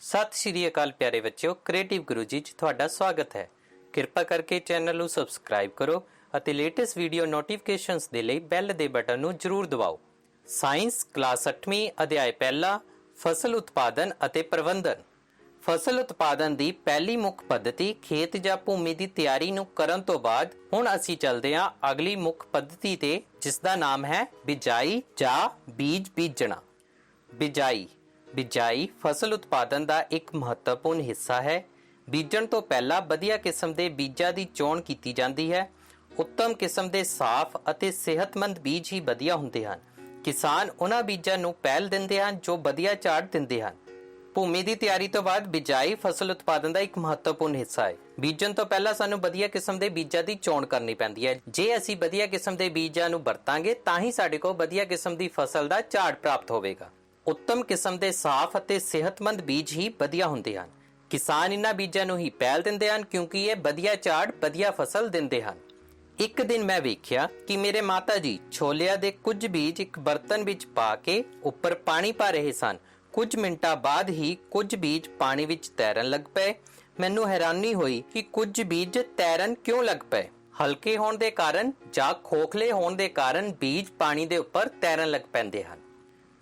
ਸਤਿ ਸ਼੍ਰੀ ਅਕਾਲ ਪਿਆਰੇ ਬੱਚਿਓ, ਕ੍ਰੀਏਟਿਵ ਗੁਰੂ ਜੀ 'ਚ ਤੁਹਾਡਾ ਸਵਾਗਤ ਹੈ। ਕਿਰਪਾ ਕਰਕੇ ਚੈਨਲ ਨੂੰ ਸਬਸਕ੍ਰਾਈਬ ਕਰੋ ਅਤੇ ਲੇਟੈਸਟ ਵੀਡੀਓ ਨੋਟੀਫਿਕੇਸ਼ਨਸ ਦੇ ਲਈ ਬੈਲ ਦੇ ਬਟਨ ਨੂੰ ਜ਼ਰੂਰ ਦਬਾਓ। ਸਾਇੰਸ ਕਲਾਸ 8ਵੀਂ ਅਧਿਆਇ ਪਹਿਲਾ ਫਸਲ ਉਤਪਾਦਨ ਅਤੇ ਪ੍ਰਬੰਧਨ। ਫਸਲ ਉਤਪਾਦਨ ਦੀ ਪਹਿਲੀ ਮੁੱਖ ਪੱਧਤੀ ਖੇਤ ਜਾਂ ਭੂਮੀ ਦੀ ਤਿਆਰੀ ਨੂੰ ਕਰਨ ਤੋਂ ਬਾਅਦ ਹੁਣ ਅਸੀਂ ਚੱਲਦੇ ਹਾਂ ਅਗਲੀ ਮੁੱਖ ਪੱਧਤੀ ਤੇ, ਜਿਸ ਦਾ ਨਾਮ ਹੈ ਬਿਜਾਈ ਜਾਂ ਬੀਜ ਬੀਜਣਾ। ਬਿਜਾਈ ਫਸਲ ਉਤਪਾਦਨ ਦਾ ਇੱਕ ਮਹੱਤਵਪੂਰਨ ਹਿੱਸਾ ਹੈ। ਬੀਜਣ ਤੋਂ ਪਹਿਲਾਂ ਵਧੀਆ ਕਿਸਮ ਦੇ ਬੀਜਾਂ ਦੀ ਚੋਣ ਕੀਤੀ ਜਾਂਦੀ ਹੈ। ਉੱਤਮ ਕਿਸਮ ਦੇ ਸਾਫ਼ ਅਤੇ ਸਿਹਤਮੰਦ ਬੀਜ ਹੀ ਵਧੀਆ ਹੁੰਦੇ ਹਨ। ਕਿਸਾਨ ਉਹਨਾਂ ਬੀਜਾਂ ਨੂੰ ਪਹਿਲ ਦਿੰਦੇ ਹਨ ਜੋ ਵਧੀਆ ਝਾੜ ਦਿੰਦੇ ਹਨ। ਭੂਮੀ ਦੀ ਤਿਆਰੀ ਤੋਂ ਬਾਅਦ ਬਿਜਾਈ ਫਸਲ ਉਤਪਾਦਨ ਦਾ ਇੱਕ ਮਹੱਤਵਪੂਰਨ ਹਿੱਸਾ ਹੈ। ਬੀਜਣ ਤੋਂ ਪਹਿਲਾਂ ਸਾਨੂੰ ਵਧੀਆ ਕਿਸਮ ਦੇ ਬੀਜਾਂ ਦੀ ਚੋਣ ਕਰਨੀ ਪੈਂਦੀ ਹੈ। ਜੇ ਅਸੀਂ ਵਧੀਆ ਕਿਸਮ ਦੇ ਬੀਜਾਂ ਨੂੰ ਵਰਤਾਂਗੇ ਤਾਂ ਹੀ ਸਾਡੇ ਕੋਲ ਵਧੀਆ ਕਿਸਮ ਦੀ ਫਸਲ ਦਾ ਝਾੜ ਪ੍ਰਾਪਤ ਹੋਵੇਗਾ। ਉੱਤਮ ਕਿਸਮ ਦੇ ਸਾਫ਼ ਅਤੇ ਸਿਹਤਮੰਦ ਬੀਜ ਹੀ ਵਧੀਆ ਹੁੰਦੇ ਹਨ। ਕਿਸਾਨ ਇਹਨਾਂ ਬੀਜਾਂ ਨੂੰ ਹੀ ਪਹਿਲ ਦਿੰਦੇ ਹਨ ਕਿਉਂਕਿ ਇਹ ਵਧੀਆ ਝਾੜ ਵਧੀਆ ਫਸਲ ਦਿੰਦੇ ਹਨ। ਇੱਕ ਦਿਨ ਮੈਂ ਵੇਖਿਆ ਕਿ ਮੇਰੇ ਮਾਤਾ ਜੀ ਛੋਲਿਆਂ ਦੇ ਕੁਝ ਬੀਜ ਇੱਕ ਬਰਤਨ ਵਿੱਚ ਪਾ ਕੇ ਉੱਪਰ ਪਾਣੀ ਪਾ ਰਹੇ ਸਨ। ਕੁਝ ਮਿੰਟਾਂ ਬਾਅਦ ਹੀ ਕੁਝ ਬੀਜ ਪਾਣੀ ਵਿੱਚ ਤੈਰਨ ਲੱਗ ਪਏ। ਮੈਨੂੰ ਹੈਰਾਨੀ ਹੋਈ ਕਿ ਕੁਝ ਬੀਜ ਤੈਰਨ ਕਿਉਂ ਲੱਗ ਪਏ। ਹਲਕੇ ਹੋਣ ਦੇ ਕਾਰਨ ਜਾਂ ਖੋਖਲੇ ਹੋਣ ਦੇ ਕਾਰਨ ਬੀਜ ਪਾਣੀ ਦੇ ਉੱਪਰ ਤੈਰਨ ਲੱਗ ਪੈਂਦੇ ਹਨ।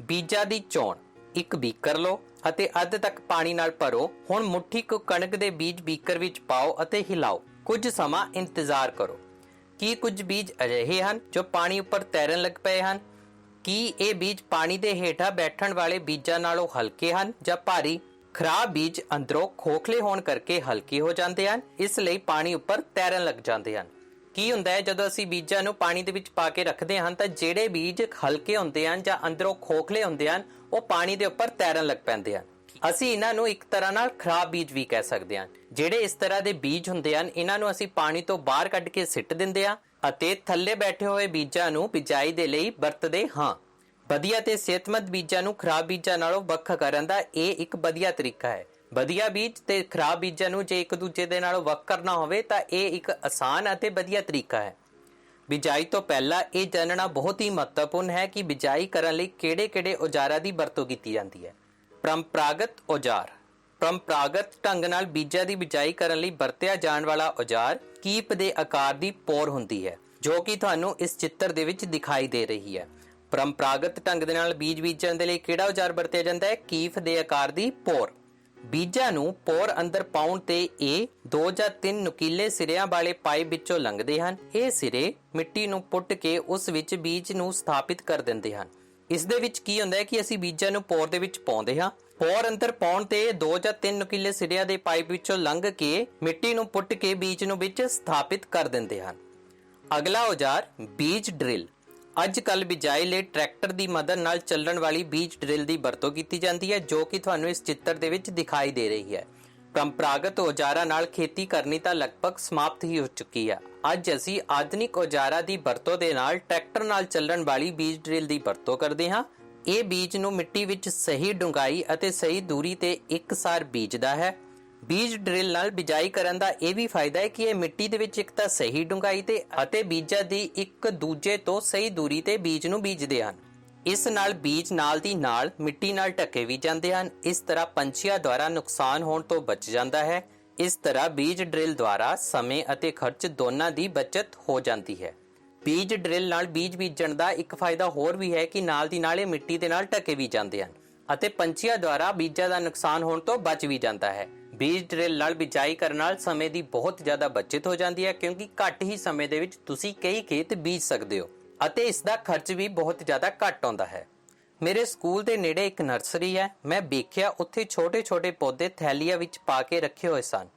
ਬੀਜਾਂ ਦੀ ਚੋਣ। ਇੱਕ ਬੀਕਰ ਲਓ ਅਤੇ ਅੱਧ ਤੱਕ ਪਾਣੀ ਨਾਲ ਭਰੋ। ਹੁਣ ਮੁੱਠੀ ਕੁ ਕਣਕ ਦੇ ਬੀਜ ਬੀਕਰ ਵਿੱਚ ਪਾਓ ਅਤੇ ਹਿਲਾਓ। ਕੁਝ ਸਮਾਂ ਇੰਤਜ਼ਾਰ ਕਰੋ। ਕੀ ਕੁਝ ਬੀਜ ਅਜਿਹੇ ਹਨ ਜੋ ਪਾਣੀ ਉੱਪਰ ਤੈਰਨ ਲੱਗ ਪਏ ਹਨ? ਕੀ ਇਹ ਬੀਜ ਪਾਣੀ ਦੇ ਹੇਠਾਂ ਬੈਠਣ ਵਾਲੇ ਬੀਜਾਂ ਨਾਲੋਂ ਹਲਕੇ ਹਨ ਜਾਂ ਭਾਰੀ? ਖਰਾਬ ਬੀਜ ਅੰਦਰੋਂ ਖੋਖਲੇ ਹੋਣ ਕਰਕੇ ਹਲਕੇ ਹੋ ਜਾਂਦੇ ਹਨ, ਇਸ ਲਈ ਪਾਣੀ ਉੱਪਰ ਤੈਰਨ ਲੱਗ ਜਾਂਦੇ ਹਨ। ਕੀ ਹੁੰਦਾ ਹੈ ਜਦੋਂ ਅਸੀਂ ਬੀਜਾਂ ਨੂੰ ਪਾਣੀ ਦੇ ਵਿੱਚ ਪਾ ਕੇ ਰੱਖਦੇ ਹਾਂ ਤਾਂ ਜਿਹੜੇ ਬੀਜ ਹਲਕੇ ਹੁੰਦੇ ਹਨ ਜਾਂ ਅੰਦਰੋਂ ਖੋਖਲੇ ਹੁੰਦੇ ਹਨ ਉਹ ਪਾਣੀ ਦੇ ਉੱਪਰ ਤੈਰਨ ਲੱਗ ਪੈਂਦੇ ਹਨ। ਅਸੀਂ ਇਹਨਾਂ ਨੂੰ ਇੱਕ ਤਰ੍ਹਾਂ ਨਾਲ ਖਰਾਬ ਬੀਜ ਵੀ ਕਹਿ ਸਕਦੇ ਹਾਂ। ਜਿਹੜੇ ਇਸ ਤਰ੍ਹਾਂ ਦੇ ਬੀਜ ਹੁੰਦੇ ਹਨ ਇਹਨਾਂ ਨੂੰ ਅਸੀਂ ਪਾਣੀ ਤੋਂ ਬਾਹਰ ਕੱਢ ਕੇ ਸਿੱਟ ਦਿੰਦੇ ਹਾਂ ਅਤੇ ਥੱਲੇ ਬੈਠੇ ਹੋਏ ਬੀਜਾਂ ਨੂੰ ਬਿਜਾਈ ਦੇ ਲਈ ਵਰਤਦੇ ਹਾਂ। ਵਧੀਆ ਤੇ ਸਿਹਤਮੰਦ ਬੀਜਾਂ ਨੂੰ ਖਰਾਬ ਬੀਜਾਂ ਨਾਲੋਂ ਵੱਖ ਕਰਨ ਦਾ ਇਹ ਇੱਕ ਵਧੀਆ ਤਰੀਕਾ ਹੈ। ਵਧੀਆ ਬੀਜ ਤੇ ਖਰਾਬ ਬੀਜਾਂ ਨੂੰ ਜੇ ਇੱਕ ਦੂਜੇ ਦੇ ਨਾਲੋਂ ਵੱਖ ਕਰਨਾ ਹੋਵੇ ਤਾਂ ਇਹ ਇੱਕ ਆਸਾਨ ਅਤੇ ਵਧੀਆ ਤਰੀਕਾ ਹੈ। ਬਿਜਾਈ ਤੋਂ ਪਹਿਲਾਂ ਇਹ ਜਾਣਨਾ ਬਹੁਤ ਹੀ ਮਹੱਤਵਪੂਰਨ ਹੈ ਕਿ ਬਿਜਾਈ ਕਰਨ ਲਈ ਕਿਹੜੇ-ਕਿਹੜੇ ਔਜ਼ਾਰਾਂ ਦੀ ਵਰਤੋਂ ਕੀਤੀ ਜਾਂਦੀ ਹੈ। ਪਰੰਪਰਾਗਤ ਔਜ਼ਾਰ। ਪਰੰਪਰਾਗਤ ਢੰਗ ਨਾਲ ਬੀਜਾਂ ਦੀ ਬਿਜਾਈ ਕਰਨ ਲਈ ਵਰਤਿਆ ਜਾਣ ਵਾਲਾ ਔਜ਼ਾਰ ਕੀਪ ਦੇ ਆਕਾਰ ਦੀ ਪੋਰ ਹੁੰਦੀ ਹੈ, ਜੋ ਕਿ ਤੁਹਾਨੂੰ ਇਸ ਚਿੱਤਰ ਦੇ ਵਿੱਚ ਦਿਖਾਈ ਦੇ ਰਹੀ ਹੈ। ਪਰੰਪਰਾਗਤ ਢੰਗ ਦੇ ਨਾਲ ਬੀਜ ਬੀਜਣ ਦੇ ਲਈ ਕਿਹੜਾ ਔਜ਼ਾਰ ਵਰਤਿਆ ਜਾਂਦਾ ਹੈ? ਕੀਪ ਦੇ ਆਕਾਰ ਦੀ ਪੋਰ। ਬੀਜਾਂ ਨੂੰ ਪੋਰ ਅੰਦਰ ਪਾਉਣ ਤੇ ਇਹ 2 ਜਾਂ 3 ਨੁਕੀਲੇ ਸਿਰਿਆਂ ਵਾਲੇ ਪਾਈਪ ਵਿੱਚੋਂ ਲੰਘਦੇ ਹਨ। ਇਹ ਸਿਰੇ ਮਿੱਟੀ ਨੂੰ ਪੁੱਟ ਕੇ ਉਸ ਵਿੱਚ ਬੀਜ ਨੂੰ ਸਥਾਪਿਤ ਕਰ ਦਿੰਦੇ ਹਨ। ਇਸ ਦੇ ਵਿੱਚ ਕੀ ਹੁੰਦਾ ਹੈ ਕਿ ਅਸੀਂ ਬੀਜਾਂ ਨੂੰ ਪੋਰ ਦੇ ਵਿੱਚ ਪਾਉਂਦੇ ਹਾਂ। ਪੋਰ ਅੰਦਰ ਪਾਉਣ ਤੇ 2 ਜਾਂ 3 ਨੁਕੀਲੇ ਸਿਰਿਆਂ ਦੇ ਪਾਈਪ ਵਿੱਚੋਂ ਲੰਘ ਕੇ ਮਿੱਟੀ ਨੂੰ ਪੁੱਟ ਕੇ ਬੀਜ ਨੂੰ ਵਿੱਚ ਸਥਾਪਿਤ ਕਰ ਦਿੰਦੇ ਹਨ। ਅਗਲਾ ਔਜ਼ਾਰ ਬੀਜ ਡਰਿਲ। ਅੱਜ ਕੱਲ੍ਹ ਬਿਜਾਈ ਲਈ ਟਰੈਕਟਰ ਦੀ ਮਦਦ ਨਾਲ ਚੱਲਣ ਵਾਲੀ ਬੀਜ ਡਰਿਲ ਦੀ ਵਰਤੋਂ ਕੀਤੀ ਜਾਂਦੀ ਹੈ, ਜੋ ਕਿ ਤੁਹਾਨੂੰ ਇਸ ਚਿੱਤਰ ਦੇ ਵਿੱਚ ਦਿਖਾਈ ਦੇ ਰਹੀ ਹੈ। ਪਰੰਪਰਾਗਤ ਔਜ਼ਾਰਾਂ ਨਾਲ ਖੇਤੀ ਕਰਨੀ ਤਾਂ ਲਗਭਗ ਸਮਾਪਤ ਹੀ ਹੋ ਚੁੱਕੀ ਹੈ। ਅੱਜ ਅਸੀਂ ਆਧੁਨਿਕ ਔਜ਼ਾਰਾਂ ਦੀ ਵਰਤੋਂ ਦੇ ਨਾਲ ਟਰੈਕਟਰ ਨਾਲ ਚੱਲਣ ਵਾਲੀ ਬੀਜ ਡਰਿਲ ਦੀ ਵਰਤੋਂ ਕਰਦੇ ਹਾਂ। ਇਹ ਬੀਜ ਨੂੰ ਮਿੱਟੀ ਵਿੱਚ ਸਹੀ ਡੂੰਘਾਈ ਅਤੇ ਸਹੀ ਦੂਰੀ ਤੇ ਇੱਕਸਾਰ ਬੀਜਦਾ ਹੈ। ਬੀਜ ਡਰਿਲ ਨਾਲ ਬਿਜਾਈ ਕਰਨ ਦਾ ਇਹ ਵੀ ਫਾਇਦਾ ਹੈ ਕਿ ਇਹ ਮਿੱਟੀ ਦੇ ਵਿੱਚ ਇੱਕ ਤਾਂ ਸਹੀ ਡੂੰਘਾਈ ਤੇ ਅਤੇ ਬੀਜਾਂ ਦੀ ਇੱਕ ਦੂਜੇ ਤੋਂ ਸਹੀ ਦੂਰੀ ਤੇ ਬੀਜ ਨੂੰ ਬੀਜਦੇ ਹਨ। ਇਸ ਨਾਲ ਬੀਜ ਨਾਲ ਦੀ ਨਾਲ ਮਿੱਟੀ ਨਾਲ ਢਕੇ ਵੀ ਜਾਂਦੇ ਹਨ। ਇਸ ਤਰ੍ਹਾਂ ਪੰਛੀਆਂ ਦੁਆਰਾ ਨੁਕਸਾਨ ਹੋਣ ਤੋਂ ਬਚ ਜਾਂਦਾ ਹੈ। ਇਸ ਤਰ੍ਹਾਂ ਬੀਜ ਡਰਿਲ ਦੁਆਰਾ ਸਮੇਂ ਅਤੇ ਖਰਚ ਦੋਨਾਂ ਦੀ ਬਚਤ ਹੋ ਜਾਂਦੀ ਹੈ। ਬੀਜ ਡਰਿਲ ਨਾਲ ਬੀਜ ਬੀਜਣ ਦਾ ਇੱਕ ਫਾਇਦਾ ਹੋਰ ਵੀ ਹੈ ਕਿ ਨਾਲ ਦੀ ਨਾਲ ਇਹ ਮਿੱਟੀ ਦੇ ਨਾਲ ਢਕੇ ਵੀ ਜਾਂਦੇ ਹਨ ਅਤੇ ਪੰਛੀਆਂ ਦੁਆਰਾ ਬੀਜਾਂ ਦਾ ਨੁਕਸਾਨ ਹੋਣ ਤੋਂ ਬਚ ਵੀ ਜਾਂਦਾ ਹੈ। ਬੀਜ ਡਰਿਲ ਨਾਲ ਬਿਜਾਈ ਕਰਨ ਨਾਲ ਸਮੇਂ ਦੀ ਬਹੁਤ ਜ਼ਿਆਦਾ ਬਚਤ ਹੋ ਜਾਂਦੀ ਹੈ ਕਿਉਂਕਿ ਘੱਟ ਹੀ ਸਮੇਂ ਦੇ ਵਿੱਚ ਤੁਸੀਂ ਕਈ ਖੇਤ ਬੀਜ ਸਕਦੇ ਹੋ ਅਤੇ ਇਸ ਦਾ ਖਰਚ ਵੀ ਬਹੁਤ ਜ਼ਿਆਦਾ ਘੱਟ ਆਉਂਦਾ ਹੈ। ਮੇਰੇ ਸਕੂਲ ਦੇ ਨੇੜੇ ਇੱਕ ਨਰਸਰੀ ਹੈ। ਮੈਂ ਵੇਖਿਆ ਉੱਥੇ ਛੋਟੇ-ਛੋਟੇ ਪੌਦੇ ਥੈਲੀਆਂ ਵਿੱਚ ਪਾ ਕੇ ਰੱਖੇ ਹੋਏ ਸਨ।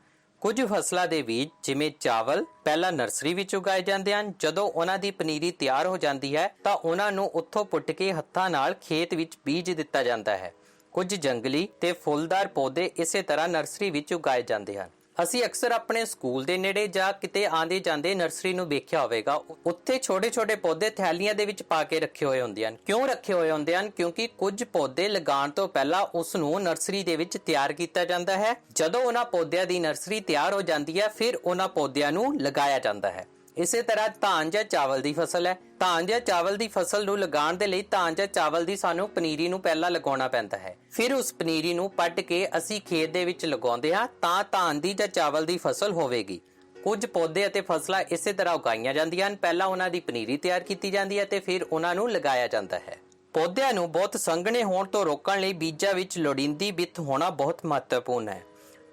ਕੁਝ ਫਸਲਾਂ ਦੇ ਬੀਜ ਜਿਵੇਂ ਚਾਵਲ ਪਹਿਲਾਂ ਨਰਸਰੀ ਵਿੱਚ ਉਗਾਏ ਜਾਂਦੇ ਹਨ। ਜਦੋਂ ਉਹਨਾਂ ਦੀ ਪਨੀਰੀ ਤਿਆਰ ਹੋ ਜਾਂਦੀ ਹੈ ਤਾਂ ਉਹਨਾਂ ਨੂੰ ਉੱਥੋਂ ਪੁੱਟ ਕੇ ਹੱਥਾਂ ਨਾਲ ਖੇਤ ਵਿੱਚ ਬੀਜ ਦਿੱਤਾ ਜਾਂਦਾ ਹੈ। ਕੁਝ ਜੰਗਲੀ ਤੇ ਫੁੱਲਦਾਰ ਪੌਦੇ ਇਸੇ ਤਰ੍ਹਾਂ ਨਰਸਰੀ ਵਿੱਚ ਉਗਾਏ ਜਾਂਦੇ ਹਨ। ਅਸੀਂ ਅਕਸਰ ਆਪਣੇ ਸਕੂਲ ਦੇ ਨੇੜੇ ਜਾਂ ਕਿਤੇ ਆਂਦੇ ਜਾਂਦੇ ਨਰਸਰੀ ਨੂੰ ਵੇਖਿਆ ਹੋਵੇਗਾ। ਉੱਥੇ ਛੋਟੇ-ਛੋਟੇ ਪੌਦੇ ਥੈਲੀਆਂ ਦੇ ਵਿੱਚ ਪਾ ਕੇ ਰੱਖੇ ਹੋਏ ਹੁੰਦੇ ਹਨ। ਕਿਉਂ ਰੱਖੇ ਹੋਏ ਹੁੰਦੇ ਹਨ? ਕਿਉਂਕਿ ਕੁਝ ਪੌਦੇ ਲਗਾਉਣ ਤੋਂ ਪਹਿਲਾਂ ਉਸ ਨੂੰ ਨਰਸਰੀ ਦੇ ਵਿੱਚ ਤਿਆਰ ਕੀਤਾ ਜਾਂਦਾ ਹੈ। ਜਦੋਂ ਉਹਨਾਂ ਪੌਦਿਆਂ ਦੀ ਨਰਸਰੀ ਤਿਆਰ ਹੋ ਜਾਂਦੀ ਹੈ ਫਿਰ ਉਹਨਾਂ ਪੌਦਿਆਂ ਨੂੰ ਲਗਾਇਆ ਜਾਂਦਾ ਹੈ। ਇਸੇ ਤਰ੍ਹਾਂ ਧਾਨ ਜਾਂ ਚਾਵਲ ਦੀ ਫਸਲ ਹੈ। ਧਾਨ ਜਾਂ ਚਾਵਲ ਦੀ ਫਸਲ ਨੂੰ ਲਗਾਉਣ ਦੇ ਲਈ ਧਾਨ ਜਾਂ ਚਾਵਲ ਦੀ ਸਾਨੂੰ ਪਨੀਰੀ ਨੂੰ ਪਹਿਲਾਂ ਲਗਾਉਣਾ ਪੈਂਦਾ ਹੈ। ਫਿਰ ਉਸ ਪਨੀਰੀ ਨੂੰ ਪੱਟ ਕੇ ਅਸੀਂ ਖੇਤ ਦੇ ਵਿੱਚ ਲਗਾਉਂਦੇ ਹਾਂ ਤਾਂ ਧਾਨ ਦੀ ਜਾਂ ਚਾਵਲ ਦੀ ਫਸਲ ਹੋਵੇਗੀ। ਕੁਝ ਪੌਦੇ ਅਤੇ ਫਸਲਾਂ ਇਸੇ ਤਰ੍ਹਾਂ ਉਗਾਈਆਂ ਜਾਂਦੀਆਂ ਹਨ। ਪਹਿਲਾਂ ਉਹਨਾਂ ਦੀ ਪਨੀਰੀ ਤਿਆਰ ਕੀਤੀ ਜਾਂਦੀ ਹੈ ਤੇ ਫਿਰ ਉਹਨਾਂ ਨੂੰ ਲਗਾਇਆ ਜਾਂਦਾ ਹੈ। ਪੌਦਿਆਂ ਨੂੰ ਬਹੁਤ ਸੰਘਣੇ ਹੋਣ ਤੋਂ ਰੋਕਣ ਲਈ ਬੀਜਾਂ ਵਿੱਚ ਲੋੜੀਂਦੀ ਵਿੱਥ ਹੋਣਾ ਬਹੁਤ ਮਹੱਤਵਪੂਰਨ ਹੈ।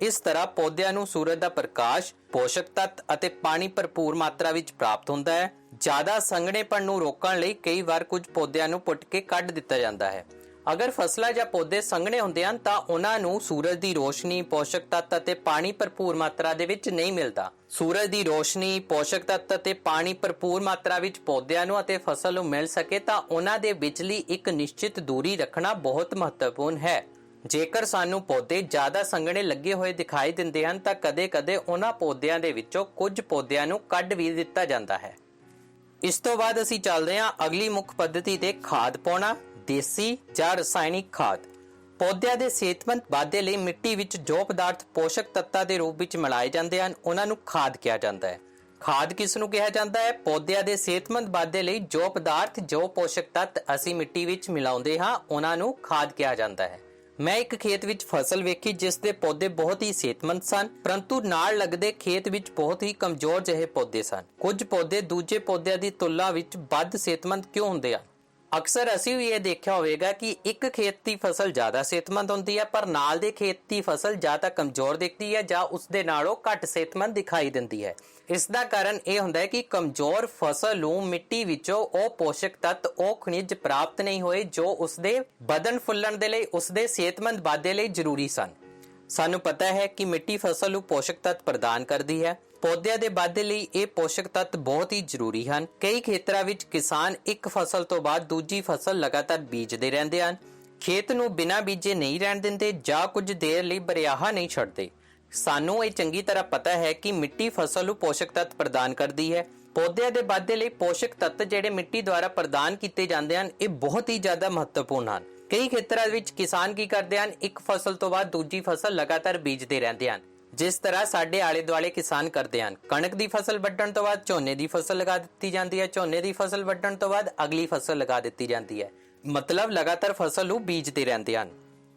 ਇਸ ਤਰ੍ਹਾਂ ਪੌਦਿਆਂ ਨੂੰ ਸੂਰਜ ਦਾ ਪ੍ਰਕਾਸ਼, ਪੋਸ਼ਕ ਤੱਤ ਅਤੇ ਪਾਣੀ ਭਰਪੂਰ ਮਾਤਰਾ ਵਿੱਚ ਪ੍ਰਾਪਤ ਹੁੰਦਾ ਹੈ। ਜ਼ਿਆਦਾ ਸੰਘਣੇਪਣ ਨੂੰ ਰੋਕਣ ਲਈ ਕਈ ਵਾਰ ਕੁਝ ਪੌਦਿਆਂ ਨੂੰ ਪੁੱਟ ਕੇ ਕੱਢ ਦਿੱਤਾ ਜਾਂਦਾ ਹੈ। ਅਗਰ ਫਸਲਾਂ ਜਾਂ ਪੌਦੇ ਸੰਘਣੇ ਹੁੰਦੇ ਹਨ ਤਾਂ ਉਹਨਾਂ ਨੂੰ ਸੂਰਜ ਦੀ ਰੋਸ਼ਨੀ, ਪੋਸ਼ਕ ਤੱਤ ਅਤੇ ਪਾਣੀ ਭਰਪੂਰ ਮਾਤਰਾ ਦੇ ਵਿੱਚ ਨਹੀਂ ਮਿਲਦਾ। ਸੂਰਜ ਦੀ ਰੋਸ਼ਨੀ, ਪੋਸ਼ਕ ਤੱਤ ਅਤੇ ਪਾਣੀ ਭਰਪੂਰ ਮਾਤਰਾ ਵਿੱਚ ਪੌਦਿਆਂ ਨੂੰ ਅਤੇ ਫਸਲ ਨੂੰ ਮਿਲ ਸਕੇ ਤਾਂ ਉਹਨਾਂ ਦੇ ਵਿਚਲੀ ਇੱਕ ਨਿਸ਼ਚਿਤ ਦੂਰੀ ਰੱਖਣਾ ਬਹੁਤ ਮਹੱਤਵਪੂਰਨ ਹੈ। ਜੇਕਰ ਸਾਨੂੰ ਪੌਦੇ ਜ਼ਿਆਦਾ ਸੰਘਣੇ ਲੱਗੇ ਹੋਏ ਦਿਖਾਈ ਦਿੰਦੇ ਹਨ ਤਾਂ ਕਦੇ-ਕਦੇ ਉਹਨਾਂ ਪੌਦਿਆਂ ਦੇ ਵਿੱਚੋਂ ਕੁਝ ਪੌਦਿਆਂ ਨੂੰ ਕੱਢ ਵੀ ਦਿੱਤਾ ਜਾਂਦਾ ਹੈ। ਇਸ ਤੋਂ ਬਾਅਦ ਅਸੀਂ ਚੱਲਦੇ ਹਾਂ ਅਗਲੀ ਮੁੱਖ ਪੱਧਤੀ ਤੇ ਖਾਦ ਪਾਉਣਾ, ਦੇਸੀ ਜਾਂ ਰਸਾਇਣਿਕ ਖਾਦ। ਪੌਦਿਆਂ ਦੇ ਸਿਹਤਮੰਦ ਵਾਧੇ ਲਈ ਮਿੱਟੀ ਵਿੱਚ ਜੋ ਪਦਾਰਥ ਪੋਸ਼ਕ ਤੱਤਾਂ ਦੇ ਰੂਪ ਵਿੱਚ ਮਿਲਾਏ ਜਾਂਦੇ ਹਨ ਉਹਨਾਂ ਨੂੰ ਖਾਦ ਕਿਹਾ ਜਾਂਦਾ ਹੈ। ਖਾਦ ਕਿਸ ਨੂੰ ਕਿਹਾ ਜਾਂਦਾ ਹੈ? ਪੌਦਿਆਂ ਦੇ ਸਿਹਤਮੰਦ ਵਾਧੇ ਲਈ ਜੋ ਪਦਾਰਥ, ਜੋ ਪੋਸ਼ਕ ਤੱਤ ਅਸੀਂ ਮਿੱਟੀ ਵਿੱਚ ਮਿਲਾਉਂਦੇ ਹਾਂ ਉਹਨਾਂ ਨੂੰ ਖਾਦ ਕਿਹਾ ਜਾਂਦਾ ਹੈ। ਮੈਂ ਇੱਕ ਖੇਤ ਵਿੱਚ ਫਸਲ ਵੇਖੀ ਜਿਸ ਦੇ ਪੌਦੇ ਬਹੁਤ ਹੀ ਸਿਹਤਮੰਦ ਸਨ, ਪਰੰਤੂ ਨਾਲ ਲੱਗਦੇ ਖੇਤ ਵਿੱਚ ਬਹੁਤ ਹੀ ਕਮਜ਼ੋਰ ਜਿਹੇ ਪੌਦੇ ਸਨ। ਕੁਝ ਪੌਦੇ ਦੂਜੇ ਪੌਦਿਆਂ ਦੀ ਤੁਲਨਾ ਵਿੱਚ ਵੱਧ ਸਿਹਤਮੰਦ ਕਿਉਂ ਹੁੰਦੇ ਹਨ? ਅਕਸਰ ਅਸੀਂ ਵੀ ਇਹ ਦੇਖਿਆ ਹੋਵੇਗਾ ਕਿ ਇੱਕ ਖੇਤ ਦੀ ਫਸਲ ਜ਼ਿਆਦਾ ਸਿਹਤਮੰਦ ਹੁੰਦੀ ਹੈ ਪਰ ਨਾਲ ਦੇ ਖੇਤ ਦੀ ਫਸਲ ਜਾਂ ਤਾਂ ਕਮਜ਼ੋਰ ਦਿਖਦੀ ਹੈ ਜਾਂ ਉਸ ਦੇ ਨਾਲੋਂ ਘੱਟ ਸਿਹਤਮੰਦ ਦਿਖਾਈ ਦਿੰਦੀ ਹੈ। ਇਸ ਦਾ ਕਾਰਨ ਇਹ ਹੁੰਦਾ ਹੈ ਕਿ ਕਮਜ਼ੋਰ ਫਸਲ ਨੂੰ ਮਿੱਟੀ ਵਿੱਚੋਂ ਉਹ ਪੋਸ਼ਕ ਤੱਤ, ਉਹ ਖਣਿਜ ਪ੍ਰਾਪਤ ਨਹੀਂ ਹੋਏ ਜੋ ਉਸਦੇ ਵਧਣ ਫੁੱਲਣ ਦੇ ਲਈ, ਉਸਦੇ ਸਿਹਤਮੰਦ ਵਾਧੇ ਲਈ ਜ਼ਰੂਰੀ ਸਨ। ਸਾਨੂੰ ਪਤਾ ਹੈ ਕਿ ਮਿੱਟੀ ਫਸਲ ਨੂੰ ਪੋਸ਼ਕ ਤੱਤ ਪ੍ਰਦਾਨ ਕਰਦੀ ਹੈ। ਪੌਦਿਆਂ ਦੇ ਵਾਧੇ ਲਈ ਇਹ ਪੋਸ਼ਕ ਤੱਤ ਬਹੁਤ ਹੀ ਜ਼ਰੂਰੀ ਹਨ। ਕਈ ਖੇਤਰਾਂ ਵਿੱਚ ਕਿਸਾਨ ਇੱਕ ਫਸਲ ਤੋਂ ਬਾਅਦ ਦੂਜੀ ਫਸਲ ਲਗਾਤਾਰ ਬੀਜਦੇ ਰਹਿੰਦੇ ਹਨ। ਖੇਤ ਨੂੰ ਬਿਨਾਂ ਬੀਜੇ ਨਹੀਂ ਰਹਿਣ ਦਿੰਦੇ ਜਾਂ ਕੁਝ ਦੇਰ ਲਈ ਬਰਿਆਹਾ ਨਹੀਂ ਛੱਡਦੇ। ਸਾਨੂੰ ਇਹ ਚੰਗੀ ਤਰ੍ਹਾਂ ਪਤਾ ਹੈ ਕਿ ਮਿੱਟੀ ਫਸਲ ਨੂੰ ਪੋਸ਼ਕ ਤੱਤ ਪ੍ਰਦਾਨ ਕਰਦੀ ਹੈ। ਪੌਦਿਆਂ ਦੇ ਵਾਧੇ ਲਈ ਪੋਸ਼ਕ ਤੱਤ ਜਿਹੜੇ ਮਿੱਟੀ ਦੁਆਰਾ ਪ੍ਰਦਾਨ ਕੀਤੇ ਜਾਂਦੇ ਹਨ ਇਹ ਬਹੁਤ ਹੀ ਜ਼ਿਆਦਾ ਮਹੱਤਵਪੂਰਨ ਹਨ। ਕਈ ਖੇਤਰਾਂ ਵਿੱਚ ਕਿਸਾਨ ਕੀ ਕਰਦੇ ਹਨ, ਇੱਕ ਫਸਲ ਤੋਂ ਬਾਅਦ ਦੂਜੀ ਫਸਲ ਲਗਾਤਾਰ ਬੀਜਦੇ ਰਹਿੰਦੇ ਹਨ। ਜਿਸ ਤਰ੍ਹਾਂ ਸਾਡੇ ਆਲੇ ਦੁਆਲੇ ਕਿਸਾਨ ਕਰਦੇ ਹਨ। ਕਣਕ ਦੀ ਫਸਲ ਵੱਢਣ ਤੋਂ ਬਾਅਦ ਝੋਨੇ ਦੀ ਫਸਲ ਲਗਾ ਦਿੱਤੀ ਜਾਂਦੀ ਹੈ, ਝੋਨੇ ਦੀ ਫਸਲ ਵੱਢਣ ਤੋਂ ਬਾਅਦ ਅਗਲੀ ਫਸਲ ਲਗਾ ਦਿੱਤੀ ਜਾਂਦੀ ਹੈ। ਮਤਲਬ ਲਗਾਤਾਰ ਫਸਲ ਨੂੰ ਬੀਜਦੇ ਰਹਿੰਦੇ ਹਨ।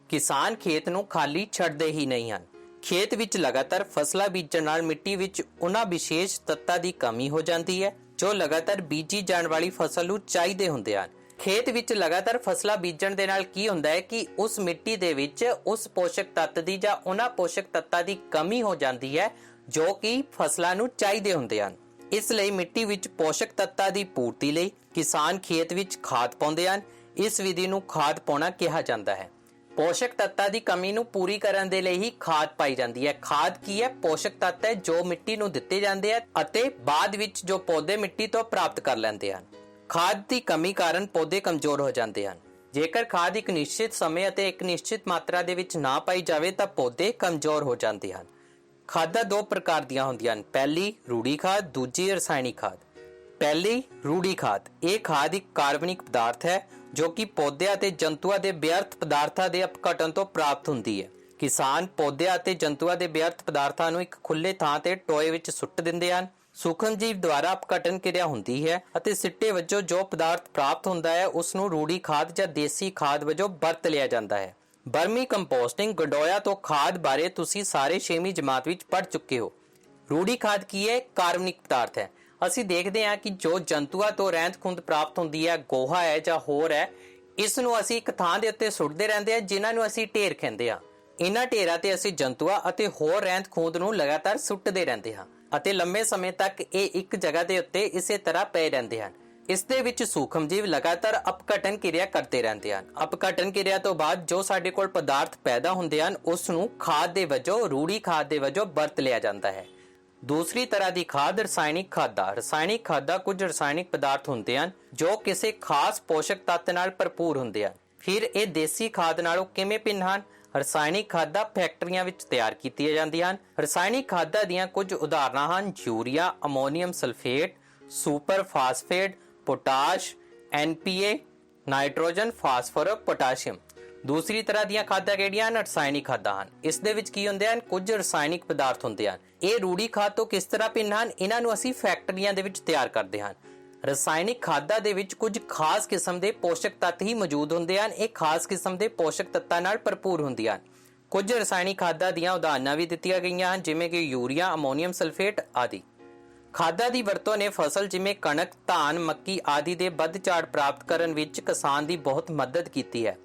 ਕਿਸਾਨ ਖੇਤ ਨੂੰ ਖਾਲੀ ਛੱਡਦੇ ਹੀ ਨਹੀਂ ਹਨ। ਖੇਤ ਵਿੱਚ ਲਗਾਤਾਰ ਫਸਲਾਂ ਬੀਜਣ ਨਾਲ ਮਿੱਟੀ ਵਿੱਚ ਉਹਨਾਂ ਵਿਸ਼ੇਸ਼ ਤੱਤਾਂ ਦੀ ਕਮੀ ਹੋ ਜਾਂਦੀ ਹੈ ਜੋ ਲਗਾਤਾਰ ਬੀਜੀ ਜਾਣ ਵਾਲੀ ਫਸਲ ਨੂੰ ਚਾਹੀਦੇ ਹੁੰਦੇ ਹਨ। ਖੇਤ ਵਿੱਚ ਲਗਾਤਾਰ ਫਸਲਾਂ ਬੀਜਣ ਦੇ ਨਾਲ ਕੀ ਹੁੰਦਾ ਹੈ ਕਿ ਉਸ ਮਿੱਟੀ ਦੇ ਵਿੱਚ ਉਸ ਪੋਸ਼ਕ ਤੱਤ ਦੀ ਜਾਂ ਉਹਨਾਂ ਪੋਸ਼ਕ ਤੱਤਾਂ ਦੀ ਕਮੀ ਹੋ ਜਾਂਦੀ ਹੈ ਜੋ ਕਿ ਫਸਲਾਂ ਨੂੰ ਚਾਹੀਦੇ ਹੁੰਦੇ ਹਨ। ਇਸ ਲਈ ਮਿੱਟੀ ਵਿੱਚ ਪੋਸ਼ਕ ਤੱਤਾਂ ਦੀ ਪੂਰਤੀ ਲਈ ਕਿਸਾਨ ਖੇਤ ਵਿੱਚ ਖਾਦ ਪਾਉਂਦੇ ਹਨ। ਇਸ ਵਿਧੀ ਨੂੰ ਖਾਦ ਪਾਉਣਾ ਕਿਹਾ ਜਾਂਦਾ ਹੈ। ਪੋਸ਼ਕ ਤੱਤਾਂ ਦੀ ਕਮੀ ਨੂੰ ਪੂਰੀ ਕਰਨ ਦੇ ਲਈ ਹੀ ਖਾਦ ਪਾਈ ਜਾਂਦੀ ਹੈ। ਖਾਦ ਕੀ ਹੈ? ਪੋਸ਼ਕ ਤੱਤ ਹੈ ਜੋ ਮਿੱਟੀ ਨੂੰ ਦਿੱਤੇ ਜਾਂਦੇ ਹਨ ਅਤੇ ਬਾਅਦ ਵਿੱਚ ਜੋ ਪੌਦੇ ਮਿੱਟੀ ਤੋਂ ਪ੍ਰਾਪਤ ਕਰ ਲੈਂਦੇ ਹਨ। ਖਾਦ ਦੀ ਕਮੀ ਕਾਰਨ ਪੌਦੇ ਕਮਜ਼ੋਰ ਹੋ ਜਾਂਦੇ ਹਨ। ਜੇਕਰ ਖਾਦ ਇੱਕ ਨਿਸ਼ਚਿਤ ਸਮੇਂ ਅਤੇ ਇੱਕ ਨਿਸ਼ਚਿਤ ਮਾਤਰਾ ਦੇ ਵਿੱਚ ਨਾ ਪਾਈ ਜਾਵੇ ਤਾਂ ਪੌਦੇ ਕਮਜ਼ੋਰ ਹੋ ਜਾਂਦੇ ਹਨ। ਖਾਦਾਂ ਦੋ ਪ੍ਰਕਾਰ ਦੀਆਂ ਹੁੰਦੀਆਂ ਹਨ, ਪਹਿਲੀ ਰੂੜੀ ਖਾਦ, ਦੂਜੀ ਰਸਾਇਣਿਕ ਖਾਦ। ਪਹਿਲੀ ਰੂੜੀ ਖਾਦ, ਇਹ ਖਾਦ ਇੱਕ ਕਾਰਬਨਿਕ ਪਦਾਰਥ ਹੈ ਜੋ ਕਿ ਪੌਦਿਆਂ ਅਤੇ ਜੰਤੂਆਂ ਦੇ ਵਿਅਰਥ ਪਦਾਰਥਾਂ ਦੇ ਅਪਘਟਨ ਤੋਂ ਪ੍ਰਾਪਤ ਹੁੰਦੀ ਹੈ। ਕਿਸਾਨ ਪੌਦਿਆਂ ਅਤੇ ਜੰਤੂਆਂ ਦੇ ਵਿਅਰਥ ਪਦਾਰਥਾਂ ਨੂੰ ਇੱਕ ਖੁੱਲੇ ਥਾਂ ਤੇ ਟੋਏ ਵਿੱਚ ਸੁੱਟ ਦਿੰਦੇ ਹਨ। ਸੂਖਮ ਜੀਵ ਦੁਆਰਾ ਅਪਘਟਨ ਕਿਰਿਆ ਹੁੰਦੀ ਹੈ ਅਤੇ ਸਿੱਟੇ ਵਜੋਂ ਜੋ ਪਦਾਰਥ ਪ੍ਰਾਪਤ ਹੁੰਦਾ ਹੈ ਉਸ ਨੂੰ ਰੂੜੀ ਖਾਦ ਜਾਂ ਦੇਸੀ ਖਾਦ ਵਜੋਂ ਵਰਤ ਲਿਆ ਜਾਂਦਾ ਹੈ। ਬਰਮੀ ਕੰਪੋਸਟਿੰਗ, ਗੰਡੋਇਆ ਤੋਂ ਖਾਦ ਬਾਰੇ ਤੁਸੀਂ ਸਾਰੇ 6ਵੀਂ ਜਮਾਤ ਵਿੱਚ ਪੜ੍ਹ ਚੁੱਕੇ ਹੋ। ਰੂੜੀ ਖਾਦ ਕੀ ਹੈ? ਕਾਰਬਨਿਕ ਪਦਾਰਥ ਹੈ। ਅਸੀਂ ਦੇਖਦੇ ਹਾਂ ਕਿ ਜੋ ਜੰਤੂਆਂ ਤੋਂ ਰਹਿੰਦ ਖੂੰਹਦ ਪ੍ਰਾਪਤ ਹੁੰਦੀ ਹੈ, ਗੋਹਾ ਹੈ ਜਾਂ ਹੋਰ ਹੈ, ਇਸ ਨੂੰ ਅਸੀਂ ਇੱਕ ਥਾਂ ਦੇ ਉੱਤੇ ਸੁੱਟਦੇ ਰਹਿੰਦੇ ਹਾਂ ਜਿਨ੍ਹਾਂ ਨੂੰ ਅਸੀਂ ਢੇਰ ਕਹਿੰਦੇ ਹਾਂ। ਇਹਨਾਂ ਢੇਰਾਂ ਤੇ ਅਸੀਂ ਜੰਤੂਆਂ ਅਤੇ ਹੋਰ ਰਹਿੰਦ ਖੂੰਹਦ ਨੂੰ ਲਗਾਤਾਰ ਸੁੱਟਦੇ ਰਹਿੰਦੇ ਹਾਂ ਅਤੇ ਲੰਬੇ ਸਮੇਂ ਤੱਕ ਇਹ ਇੱਕ ਜਗ੍ਹਾ ਦੇ ਉੱਤੇ ਇਸੇ ਤਰ੍ਹਾਂ ਪਏ ਰਹਿੰਦੇ ਹਨ। ਇਸ ਦੇ ਵਿੱਚ ਸੂਖਮ ਜੀਵ ਲਗਾਤਾਰ ਅਪਘਟਨ ਕਿਰਿਆ ਕਰਦੇ ਰਹਿੰਦੇ ਹਨ। ਅਪਘਟਨ ਕਿਰਿਆ ਤੋਂ ਬਾਅਦ ਜੋ ਸਾਡੇ ਕੋਲ ਪਦਾਰਥ ਪੈਦਾ ਹੁੰਦੇ ਹਨ ਉਸ ਨੂੰ ਖਾਦ ਦੇ ਵਜੋਂ, ਰੂੜੀ ਖਾਦ ਦੇ ਵਜੋਂ ਵਰਤ ਲਿਆ ਜਾਂਦਾ ਹੈ। ਦੂਸਰੀ ਤਰ੍ਹਾਂ ਦੀ ਖਾਦ ਰਸਾਇਣਿਕ ਖਾਦਾਂ। ਰਸਾਇਣਿਕ ਖਾਦਾਂ ਕੁਝ ਰਸਾਇਣਿਕ ਪਦਾਰਥ ਹੁੰਦੇ ਹਨ ਜੋ ਕਿਸੇ ਖਾਸ ਪੋਸ਼ਕ ਤੱਤ ਨਾਲ ਭਰਪੂਰ ਹੁੰਦੇ ਹਨ। ਫਿਰ ਇਹ ਦੇਸੀ ਖਾਦ ਨਾਲੋਂ ਕਿਵੇਂ ਭਿੰਨ ਹਨ? ਰਸਾਇਣਿਕ ਖਾਦਾਂ ਫੈਕਟਰੀਆਂ ਵਿੱਚ ਤਿਆਰ ਕੀਤੀਆਂ ਜਾਂਦੀਆਂ ਹਨ। ਰਸਾਇਣਿਕ ਖਾਦਾਂ ਦੀਆਂ ਕੁਝ ਉਦਾਹਰਨਾਂ ਹਨ urea, ammonium sulphate, super phosphate, potash, NPA, nitrogen, phosphorus, potassium. ਦੂਸਰੀ ਤਰ੍ਹਾਂ ਦੀਆਂ ਖਾਦਾਂ ਕਿਹੜੀਆਂ ਹਨ? ਰਸਾਇਣਿਕ ਖਾਦਾਂ ਹਨ। ਇਸ ਦੇ ਵਿੱਚ ਕੀ ਹੁੰਦੇ ਹਨ? ਕੁਝ ਰਸਾਇਣਿਕ ਪਦਾਰਥ ਹੁੰਦੇ ਹਨ। ਇਹ ਰੂੜੀ ਖਾਦ ਤੋਂ ਕਿਸ ਤਰ੍ਹਾਂ ਭਿੰਨ ਹਨ? ਇਹਨਾਂ ਨੂੰ ਅਸੀਂ ਫੈਕਟਰੀਆਂ ਦੇ ਵਿੱਚ ਤਿਆਰ ਕਰਦੇ ਹਾਂ। ਰਸਾਇਣਿਕ ਖਾਦਾਂ ਦੇ ਵਿੱਚ ਕੁਝ ਖਾਸ ਕਿਸਮ ਦੇ ਪੋਸ਼ਕ ਤੱਤ ਹੀ ਮੌਜੂਦ ਹੁੰਦੇ ਹਨ। ਇਹ ਖਾਸ ਕਿਸਮ ਦੇ ਪੋਸ਼ਕ ਤੱਤਾਂ ਨਾਲ ਭਰਪੂਰ ਹੁੰਦੀਆਂ ਹਨ। ਕੁਝ ਰਸਾਇਣਿਕ ਖਾਦਾਂ ਦੀਆਂ ਉਦਾਹਰਨਾਂ ਵੀ ਦਿੱਤੀਆਂ ਗਈਆਂ ਹਨ, ਜਿਵੇਂ ਕਿ ਯੂਰੀਆ, ਅਮੋਨੀਅਮ ਸਲਫੇਟ ਆਦਿ। ਖਾਦਾਂ ਦੀ ਵਰਤੋਂ ਨੇ ਫਸਲ ਜਿਵੇਂ ਕਣਕ, ਧਾਨ, ਮੱਕੀ ਆਦਿ ਦੇ ਵੱਧ ਝਾੜ ਪ੍ਰਾਪਤ ਕਰਨ ਵਿੱਚ ਕਿਸਾਨ ਦੀ ਬਹੁਤ ਮਦਦ ਕੀਤੀ ਹੈ।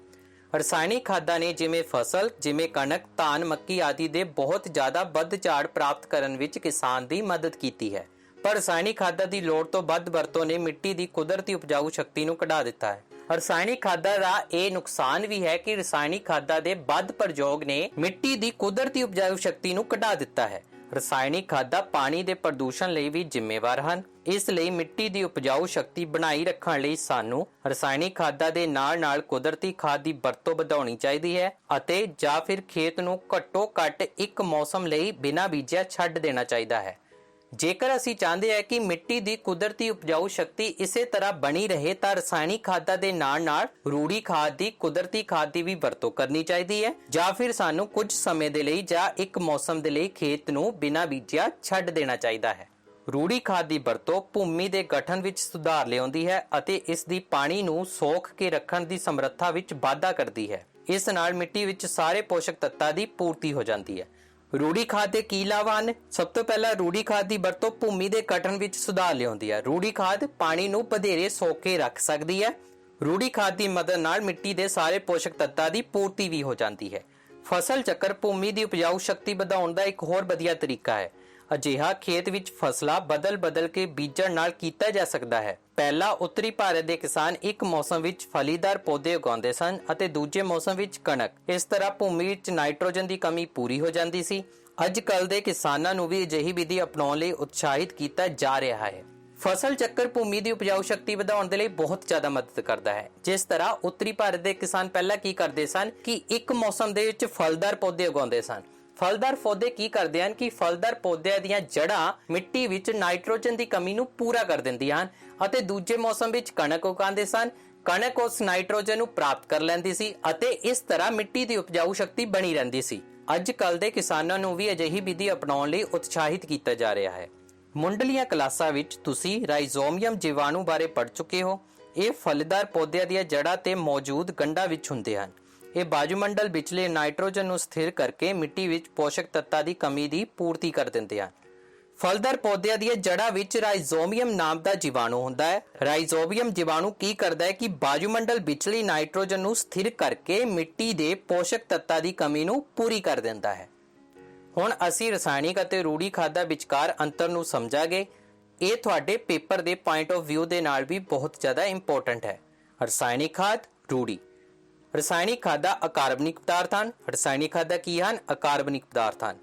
ਰਸਾਇਣਿਕ ਖਾਦਾਂ ਨੇ ਫਸਲ ਜਿਵੇਂ ਕਣਕ, ਧਾਨ, ਮੱਕੀ ਆਦਿ ਦੇ ਬਹੁਤ ਜ਼ਿਆਦਾ ਵੱਧ ਝਾੜ ਪ੍ਰਾਪਤ ਕਰਨ ਵਿੱਚ ਕਿਸਾਨ ਦੀ ਮਦਦ ਕੀਤੀ ਹੈ। ਪਰ ਰਸਾਇਣਿਕ ਖਾਦਾਂ ਦੀ ਲੋੜ ਤੋਂ ਵੱਧ ਵਰਤੋਂ ਨੇ ਮਿੱਟੀ ਦੀ ਕੁਦਰਤੀ ਉਪਜਾਊ ਸ਼ਕਤੀ ਨੂੰ ਘਟਾ ਦਿੱਤਾ ਹੈ। ਰਸਾਇਣਿਕ ਖਾਦਾਂ ਦਾ ਇਹ ਨੁਕਸਾਨ ਵੀ ਹੈ ਕਿ ਰਸਾਇਣਿਕ ਖਾਦਾਂ ਦੇ ਵੱਧ ਪ੍ਰਯੋਗ ਨੇ ਮਿੱਟੀ ਦੀ ਕੁਦਰਤੀ ਉਪਜਾਊ ਸ਼ਕਤੀ ਨੂੰ ਘਟਾ ਦਿੱਤਾ ਹੈ। ਰਸਾਇਣਿਕ ਖਾਦਾਂ ਪਾਣੀ ਦੇ ਪ੍ਰਦੂਸ਼ਣ ਲਈ ਵੀ ਜ਼ਿੰਮੇਵਾਰ ਹਨ। ਇਸ ਲਈ ਮਿੱਟੀ ਦੀ ਉਪਜਾਊ ਸ਼ਕਤੀ ਬਣਾਈ ਰੱਖਣ ਲਈ ਸਾਨੂੰ ਰਸਾਇਣਿਕ ਖਾਦਾਂ ਦੇ ਨਾਲ-ਨਾਲ ਕੁਦਰਤੀ ਖਾਦ ਦੀ ਵਰਤੋਂ ਵਧਾਉਣੀ ਚਾਹੀਦੀ ਹੈ ਅਤੇ ਜਾਂ ਫਿਰ ਖੇਤ ਨੂੰ ਘੱਟੋ-ਘੱਟ ਇੱਕ ਮੌਸਮ ਲਈ ਬਿਨਾਂ ਬੀਜਿਆ ਛੱਡ ਦੇਣਾ ਚਾਹੀਦਾ ਹੈ। ਜੇਕਰ ਅਸੀਂ ਚਾਹੁੰਦੇ ਹਾਂ ਕਿ ਮਿੱਟੀ ਦੀ ਕੁਦਰਤੀ ਉਪਜਾਊ ਸ਼ਕਤੀ ਇਸੇ ਤਰ੍ਹਾਂ ਬਣੀ ਰਹੇ ਤਾਂ ਰਸਾਇਣਿਕ ਖਾਦਾਂ ਦੇ ਨਾਲ-ਨਾਲ ਰੂੜੀ ਖਾਦ ਦੀ, ਕੁਦਰਤੀ ਖਾਦ ਦੀ ਵੀ ਵਰਤੋਂ ਕਰਨੀ ਚਾਹੀਦੀ ਹੈ, ਜਾਂ ਫਿਰ ਸਾਨੂੰ ਕੁਝ ਸਮੇਂ ਦੇ ਲਈ ਜਾਂ ਇੱਕ ਮੌਸਮ ਦੇ ਲਈ ਖੇਤ ਨੂੰ ਬਿਨਾਂ ਬੀਜਿਆ ਛੱਡ ਦੇਣਾ ਚਾਹੀਦਾ ਹੈ। ਰੂੜੀ ਖਾਦ ਦੀ ਵਰਤੋਂ ਭੂਮੀ ਦੇ ਗਠਨ ਵਿੱਚ ਸੁਧਾਰ ਲਿਆਉਂਦੀ ਹੈ ਅਤੇ ਇਸ ਦੀ ਪਾਣੀ ਨੂੰ ਸੋਖ ਕੇ ਰੱਖਣ ਦੀ ਸਮਰੱਥਾ ਵਿੱਚ ਵਾਧਾ ਕਰਦੀ ਹੈ। ਇਸ ਨਾਲ ਮਿੱਟੀ ਵਿੱਚ ਸਾਰੇ ਪੋਸ਼ਕ ਤੱਤਾਂ ਦੀ ਪੂਰਤੀ ਹੋ ਜਾਂਦੀ ਹੈ। ਰੂੜੀ ਖਾਦ ਦੇ ਕੀ ਲਾਭ ਹਨ? ਸਭ ਤੋਂ ਪਹਿਲਾਂ ਰੂੜੀ ਖਾਦ ਦੀ ਵਰਤੋਂ ਭੂਮੀ ਦੇ ਗਠਨ ਵਿੱਚ ਸੁਧਾਰ ਲਿਆਉਂਦੀ ਹੈ। ਰੂੜੀ ਖਾਦ ਪਾਣੀ ਨੂੰ ਵਧੇਰੇ ਸੋਖ ਕੇ ਰੱਖ ਸਕਦੀ ਹੈ। ਰੂੜੀ ਖਾਦ ਦੀ ਮਦਦ ਨਾਲ ਮਿੱਟੀ ਦੇ ਸਾਰੇ ਪੋਸ਼ਕ ਤੱਤਾਂ ਦੀ ਪੂਰਤੀ ਵੀ ਹੋ ਜਾਂਦੀ ਹੈ। ਫਸਲ ਚੱਕਰ ਭੂਮੀ ਦੀ ਉਪਜਾਊ ਸ਼ਕਤੀ ਵਧਾਉਣ ਦਾ ਇੱਕ ਹੋਰ ਵਧੀਆ ਤਰੀਕਾ ਹੈ। ਅਜਿਹਾ ਖੇਤ ਵਿੱਚ ਫਸਲਾਂ ਬਦਲ ਕੇ ਬੀਜਣ ਨਾਲ ਕੀਤਾ ਜਾ ਸਕਦਾ ਹੈ। ਪਹਿਲਾਂ ਉੱਤਰੀ ਭਾਰਤ ਦੇ ਕਿਸਾਨ ਇੱਕ ਮੌਸਮ ਵਿੱਚ ਫਲੀਦਾਰ ਪੌਦੇ ਉਗਾਉਂਦੇ ਸਨ ਅਤੇ ਦੂਜੇ ਮੌਸਮ ਵਿੱਚ ਕਣਕ। ਇਸ ਤਰ੍ਹਾਂ ਭੂਮੀ ਵਿੱਚ ਨਾਈਟ੍ਰੋਜਨ ਦੀ ਕਮੀ ਪੂਰੀ ਹੋ ਜਾਂਦੀ ਸੀ। ਅੱਜ ਕੱਲ੍ਹ ਦੇ ਕਿਸਾਨਾਂ ਨੂੰ ਵੀ ਅਜਿਹੀ ਵਿਧੀ ਅਪਣਾਉਣ ਲਈ ਉਤਸ਼ਾਹਿਤ ਕੀਤਾ ਜਾ ਰਿਹਾ ਹੈ। ਫਸਲ ਚੱਕਰ ਭੂਮੀ ਦੀ ਉਪਜਾਊ ਸ਼ਕਤੀ ਵਧਾਉਣ ਦੇ ਲਈ ਬਹੁਤ ਜ਼ਿਆਦਾ ਮਦਦ ਕਰਦਾ ਹੈ। ਜਿਸ ਤਰ੍ਹਾਂ ਉੱਤਰੀ ਭਾਰਤ ਦੇ ਕਿਸਾਨ ਪਹਿਲਾਂ ਕੀ ਕਰਦੇ ਸਨ ਕਿ ਇੱਕ ਮੌਸਮ ਦੇ ਵਿੱਚ ਫਲਦਾਰ ਪੌਦੇ ਉਗਾਉਂਦੇ ਸਨ। ਫਲਦਾਰ ਪੌਦੇ ਕੀ ਕਰਦੇ ਹਨ ਕਿ ਫਲਦਾਰ ਪੌਦਿਆਂ ਦੀਆਂ ਜੜ੍ਹਾਂ ਮਿੱਟੀ ਵਿੱਚ ਨਾਈਟ੍ਰੋਜਨ ਦੀ ਕਮੀ ਨੂੰ ਪੂਰਾ ਕਰ ਦਿੰਦੀਆਂ ਹਨ ਅਤੇ ਦੂਜੇ ਮੌਸਮ ਵਿੱਚ ਕਣਕ ਉਗਾਉਂਦੇ ਸਨ। ਕਣਕ ਉਸ ਨਾਈਟ੍ਰੋਜਨ ਨੂੰ ਪ੍ਰਾਪਤ ਕਰ ਲੈਂਦੀ ਸੀ ਅਤੇ ਇਸ ਤਰ੍ਹਾਂ ਮਿੱਟੀ ਦੀ ਉਪਜਾਊ ਸ਼ਕਤੀ ਬਣੀ ਰਹਿੰਦੀ ਸੀ। ਅੱਜ ਕੱਲ੍ਹ ਦੇ ਕਿਸਾਨਾਂ ਨੂੰ ਵੀ ਅਜਿਹੀ ਵਿਧੀ ਅਪਣਾਉਣ ਲਈ ਉਤਸ਼ਾਹਿਤ ਕੀਤਾ ਜਾ ਰਿਹਾ ਹੈ। ਮੁੱਢਲੀਆਂ ਕਲਾਸਾਂ ਵਿੱਚ ਤੁਸੀਂ ਰਾਈਜ਼ੋਮੀਅਮ ਜੀਵਾਣੂ ਬਾਰੇ ਪੜ੍ਹ ਚੁੱਕੇ ਹੋ। ਇਹ ਫਲਦਾਰ ਪੌਦਿਆਂ ਦੀਆਂ ਜੜ੍ਹਾਂ ਤੇ ਮੌਜੂਦ ਗੰਢਾਂ ਵਿੱਚ ਹੁੰਦੇ ਹਨ। ਇਹ ਵਾਯੂਮੰਡਲ ਵਿਚਲੇ ਨਾਈਟ੍ਰੋਜਨ ਨੂੰ ਸਥਿਰ ਕਰਕੇ ਮਿੱਟੀ ਵਿੱਚ ਪੋਸ਼ਕ ਤੱਤਾਂ ਦੀ ਕਮੀ ਦੀ ਪੂਰਤੀ ਕਰ ਦਿੰਦੇ ਹਨ। ਫਲਦਾਰ ਪੌਦਿਆਂ ਦੀਆਂ ਜੜ੍ਹਾਂ ਵਿੱਚ ਰਾਈਜ਼ੋਮੀਅਮ ਨਾਮ ਦਾ ਜੀਵਾਣੂ ਹੁੰਦਾ ਹੈ। ਰਾਈਜ਼ੋਮੀਅਮ ਜੀਵਾਣੂ ਕੀ ਕਰਦਾ ਹੈ ਕਿ ਵਾਯੂਮੰਡਲ ਵਿਚਲੀ ਨਾਈਟ੍ਰੋਜਨ ਨੂੰ ਸਥਿਰ ਕਰਕੇ ਮਿੱਟੀ ਦੇ ਪੋਸ਼ਕ ਤੱਤਾਂ ਦੀ ਕਮੀ ਨੂੰ ਪੂਰੀ ਕਰ ਦਿੰਦਾ ਹੈ। ਹੁਣ ਅਸੀਂ ਰਸਾਇਣਿਕ ਅਤੇ ਰੂੜੀ ਖਾਦਾਂ ਵਿਚਕਾਰ ਅੰਤਰ ਨੂੰ ਸਮਝਾਂਗੇ। ਇਹ ਤੁਹਾਡੇ ਪੇਪਰ ਦੇ ਪੁਆਇੰਟ ਆਫ ਵਿਊ ਦੇ ਨਾਲ ਵੀ ਬਹੁਤ ਜ਼ਿਆਦਾ ਇੰਪੋਰਟੈਂਟ ਹੈ। ਰਸਾਇਣਿਕ ਖਾਦ, ਰੂੜੀ। ਰਸਾਇਣਿਕ ਖਾਦਾਂ ਅਕਾਰਬਨਿਕ ਪਦਾਰਥ ਹਨ। ਰਸਾਇਣਿਕ ਖਾਦਾਂ ਕੀ ਹਨ? ਅਕਾਰਬਨਿਕ ਪਦਾਰਥ ਹਨ।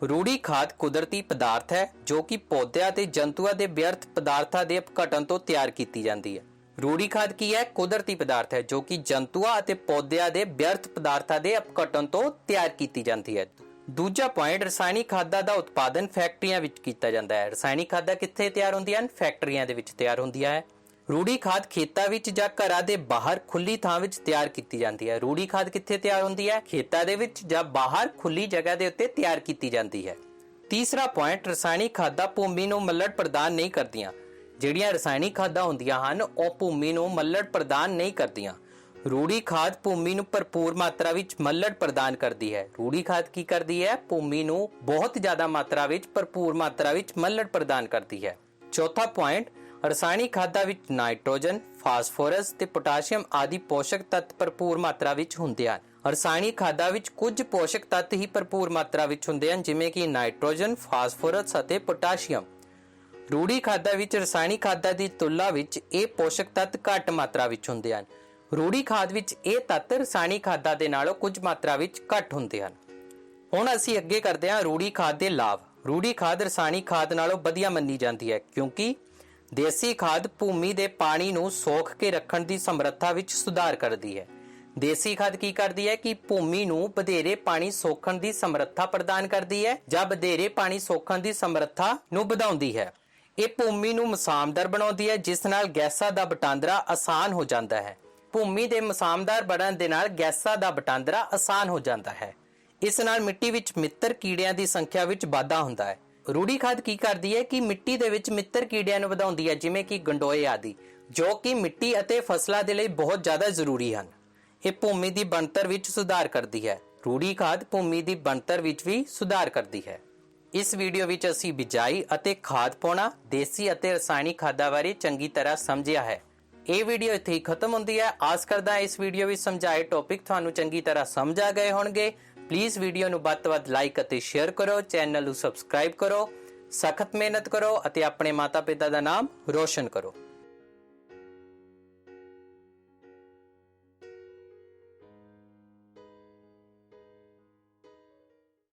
ਰੂੜੀ ਖਾਦ ਕੁਦਰਤੀ ਪਦਾਰਥ ਹੈ ਜੋ ਕਿ ਪੌਦਿਆਂ ਤੇ ਜੰਤੂਆਂ ਦੇ ਵਿਅਰਥ ਪਦਾਰਥਾਂ ਦੇ ਅਪਘਟਨ ਤੋਂ ਤਿਆਰ ਕੀਤੀ ਜਾਂਦੀ ਹੈ। ਰੂੜੀ ਖਾਦ ਕੀ ਹੈ? ਕੁਦਰਤੀ ਪਦਾਰਥ ਹੈ ਜੋ ਕਿ ਜੰਤੂਆਂ ਅਤੇ ਪੌਦਿਆਂ ਦੇ ਵਿਅਰਥ ਪਦਾਰਥਾਂ ਦੇ ਅਪਘਟਨ ਤੋਂ ਤਿਆਰ ਕੀਤੀ ਜਾਂਦੀ ਹੈ। ਦੂਜਾ ਪੁਆਇੰਟ, ਰਸਾਇਣਿਕ ਖਾਦਾਂ ਦਾ ਉਤਪਾਦਨ ਫੈਕਟਰੀਆਂ ਵਿੱਚ ਕੀਤਾ ਜਾਂਦਾ ਹੈ। ਰਸਾਇਣਿਕ ਖਾਦਾਂ ਕਿੱਥੇ ਤਿਆਰ ਹੁੰਦੀਆਂ ਹਨ? ਫੈਕਟਰੀਆਂ ਦੇ ਵਿੱਚ ਤਿਆਰ ਹੁੰਦੀਆਂ ਹੈ। ਰੂੜੀ ਖਾਦ ਖੇਤਾਂ ਵਿੱਚ ਜਾਂ ਘਰਾਂ ਦੇ ਬਾਹਰ ਖੁੱਲੀ ਥਾਂ ਵਿੱਚ ਤਿਆਰ ਕੀਤੀ ਜਾਂਦੀ ਹੈ। ਰੂੜੀ ਖਾਦ ਕਿੱਥੇ ਤਿਆਰ ਹੁੰਦੀ ਹੈ? ਖੇਤਾਂ ਦੇ ਵਿੱਚ ਜਾਂ ਬਾਹਰ ਖੁੱਲੀ ਜਗ੍ਹਾ ਦੇ ਉੱਤੇ ਤਿਆਰ ਕੀਤੀ ਜਾਂਦੀ ਹੈ। ਤੀਸਰਾ ਪੁਆਇੰਟ, ਰਸਾਇਣਿਕ ਖਾਦਾਂ ਭੂਮੀ ਨੂੰ ਮੱਲੜ ਪ੍ਰਦਾਨ ਨਹੀਂ ਕਰਦੀਆਂ। ਜਿਹੜੀਆਂ ਰਸਾਇਣਿਕ ਖਾਦਾਂ ਹੁੰਦੀਆਂ ਹਨ ਉਹ ਭੂਮੀ ਨੂੰ ਮੱਲੜ ਪ੍ਰਦਾਨ ਨਹੀਂ ਕਰਦੀਆਂ। ਰੂੜੀ ਖਾਦ ਭੂਮੀ ਨੂੰ ਭਰਪੂਰ ਮਾਤਰਾ ਵਿੱਚ ਮੱਲੜ ਪ੍ਰਦਾਨ ਕਰਦੀ ਹੈ। ਰੂੜੀ ਖਾਦ ਕੀ ਕਰਦੀ ਹੈ? ਭੂਮੀ ਨੂੰ ਬਹੁਤ ਜ਼ਿਆਦਾ ਮਾਤਰਾ ਵਿੱਚ, ਭਰਪੂਰ ਮਾਤਰਾ ਵਿੱਚ ਮੱਲੜ ਪ੍ਰਦਾਨ ਕਰਦੀ ਹੈ। ਚੌਥਾ ਪੁਆਇੰਟ, ਰਸਾਇਣਿਕ ਖਾਦਾਂ ਵਿੱਚ ਨਾਈਟ੍ਰੋਜਨ, ਫਾਸਫੋਰਸ ਤੇ ਪੋਟਾਸ਼ੀਅਮ ਆਦਿ ਪੋਸ਼ਕ ਤੱਤ ਭਰਪੂਰ ਮਾਤਰਾ ਵਿੱਚ ਹੁੰਦੇ ਹਨ। ਰਸਾਇਣਿਕ ਖਾਦਾਂ ਵਿੱਚ ਕੁਝ ਪੋਸ਼ਕ ਤੱਤ ਹੀ ਭਰਪੂਰ ਮਾਤਰਾ ਵਿੱਚ ਹੁੰਦੇ ਹਨ, ਜਿਵੇਂ ਕਿ ਨਾਈਟ੍ਰੋਜਨ, ਫਾਸਫੋਰਸ ਅਤੇ ਪੋਟਾਸ਼ੀਅਮ। ਰੂੜੀ ਖਾਦਾਂ ਵਿੱਚ ਰਸਾਇਣਿਕ ਖਾਦਾਂ ਦੀ ਤੁਲਨਾ ਵਿੱਚ ਇਹ ਪੋਸ਼ਕ ਤੱਤ ਘੱਟ ਮਾਤਰਾ ਵਿੱਚ ਹੁੰਦੇ ਹਨ। ਰੂੜੀ ਖਾਦ ਵਿੱਚ ਇਹ ਤੱਤ ਰਸਾਇਣਿਕ ਖਾਦਾਂ ਦੇ ਨਾਲੋਂ ਕੁਝ ਮਾਤਰਾ ਵਿੱਚ ਘੱਟ ਹੁੰਦੇ ਹਨ। ਹੁਣ ਅਸੀਂ ਅੱਗੇ ਕਰਦੇ ਹਾਂ ਰੂੜੀ ਖਾਦ ਦੇ ਲਾਭ। ਰੂੜੀ ਖਾਦ ਰਸਾਇਣਿਕ ਖਾਦ ਨਾਲੋਂ ਵਧੀਆ ਮੰਨੀ ਜਾਂਦੀ ਹੈ ਕਿਉਂਕਿ ਦੇਸੀ ਖਾਦ ਭੂਮੀ ਦੇ ਪਾਣੀ ਨੂੰ ਸੋਖ ਕੇ ਰੱਖਣ ਦੀ ਸਮਰੱਥਾ ਵਿੱਚ ਸੁਧਾਰ ਕਰਦੀ ਹੈ। ਦੇਸੀ ਖਾਦ ਕੀ ਕਰਦੀ ਹੈ ਕਿ ਭੂਮੀ ਨੂੰ ਵਧੇਰੇ ਪਾਣੀ ਸੋਖਣ ਦੀ ਸਮਰੱਥਾ ਪ੍ਰਦਾਨ ਕਰਦੀ ਹੈ ਜਾਂ ਵਧੇਰੇ ਪਾਣੀ ਸੋਖਣ ਦੀ ਸਮਰੱਥਾ ਨੂੰ ਵਧਾਉਂਦੀ ਹੈ। ਇਹ ਭੂਮੀ ਨੂੰ ਮਸਾਮਦਾਰ ਬਣਾਉਂਦੀ ਹੈ, ਜਿਸ ਨਾਲ ਗੈਸਾਂ ਦਾ ਵਟਾਂਦਰਾ ਆਸਾਨ ਹੋ ਜਾਂਦਾ ਹੈ। ਭੂਮੀ ਦੇ ਮਸਾਮਦਾਰ ਬਣਨ ਦੇ ਨਾਲ ਗੈਸਾਂ ਦਾ ਵਟਾਂਦਰਾ ਆਸਾਨ ਹੋ ਜਾਂਦਾ ਹੈ। ਇਸ ਨਾਲ ਮਿੱਟੀ ਵਿੱਚ ਮਿੱਤਰ ਕੀੜਿਆਂ ਦੀ ਸੰਖਿਆ ਵਿੱਚ ਵਾਧਾ ਹੁੰਦਾ ਹੈ। ਰੂੜੀ ਖਾਦ ਕੀ ਕਰਦੀ ਹੈ ਕਿ ਮਿੱਟੀ ਦੇ ਵਿੱਚ ਮਿੱਤਰ ਕੀੜਿਆਂ ਨੂੰ ਵਧਾਉਂਦੀ ਹੈ, ਜਿਵੇਂ ਕਿ ਗੰਡੋਏ ਆਦਿ, ਜੋ ਕਿ ਮਿੱਟੀ ਅਤੇ ਫਸਲਾਂ ਦੇ ਲਈ ਬਹੁਤ ਜ਼ਿਆਦਾ ਜ਼ਰੂਰੀ ਹਨ। ਇਹ ਭੂਮੀ ਦੀ ਬਣਤਰ ਵਿੱਚ ਸੁਧਾਰ ਕਰਦੀ ਹੈ। ਰੂੜੀ ਖਾਦ ਭੂਮੀ ਦੀ ਬਣਤਰ ਵਿੱਚ ਵੀ ਸੁਧਾਰ ਕਰਦੀ ਹੈ। ਇਸ ਵੀਡੀਓ ਵਿੱਚ ਅਸੀਂ ਬਿਜਾਈ ਅਤੇ ਖਾਦ ਪਾਉਣਾ, ਦੇਸੀ ਅਤੇ ਰਸਾਇਣਿਕ ਖਾਦਾਂ ਬਾਰੇ ਚੰਗੀ ਤਰ੍ਹਾਂ ਸਮਝਿਆ ਹੈ। ਇਹ ਵੀਡੀਓ ਇੱਥੇ ਹੀ ਖਤਮ ਹੁੰਦੀ ਹੈ। ਆਸ ਕਰਦਾ ਇਸ ਵੀਡੀਓ ਵਿੱਚ ਸਮਝਾਏ ਟੌਪਿਕ ਤੁਹਾਨੂੰ ਚੰਗੀ ਤਰ੍ਹਾਂ ਸਮਝ ਆ ਗਏ ਹੋਣਗੇ। ਪਲੀਜ਼ ਵੀਡੀਓ ਨੂੰ ਵੱਧ ਤੋਂ ਵੱਧ ਲਾਈਕ ਅਤੇ ਸ਼ੇਅਰ ਕਰੋ, ਚੈਨਲ ਨੂੰ ਸਬਸਕ੍ਰਾਈਬ ਕਰੋ, ਸਖਤ ਮਿਹਨਤ ਕਰੋ ਅਤੇ ਆਪਣੇ ਮਾਤਾ ਪਿਤਾ ਦਾ ਨਾਮ ਰੋਸ਼ਨ ਕਰੋ।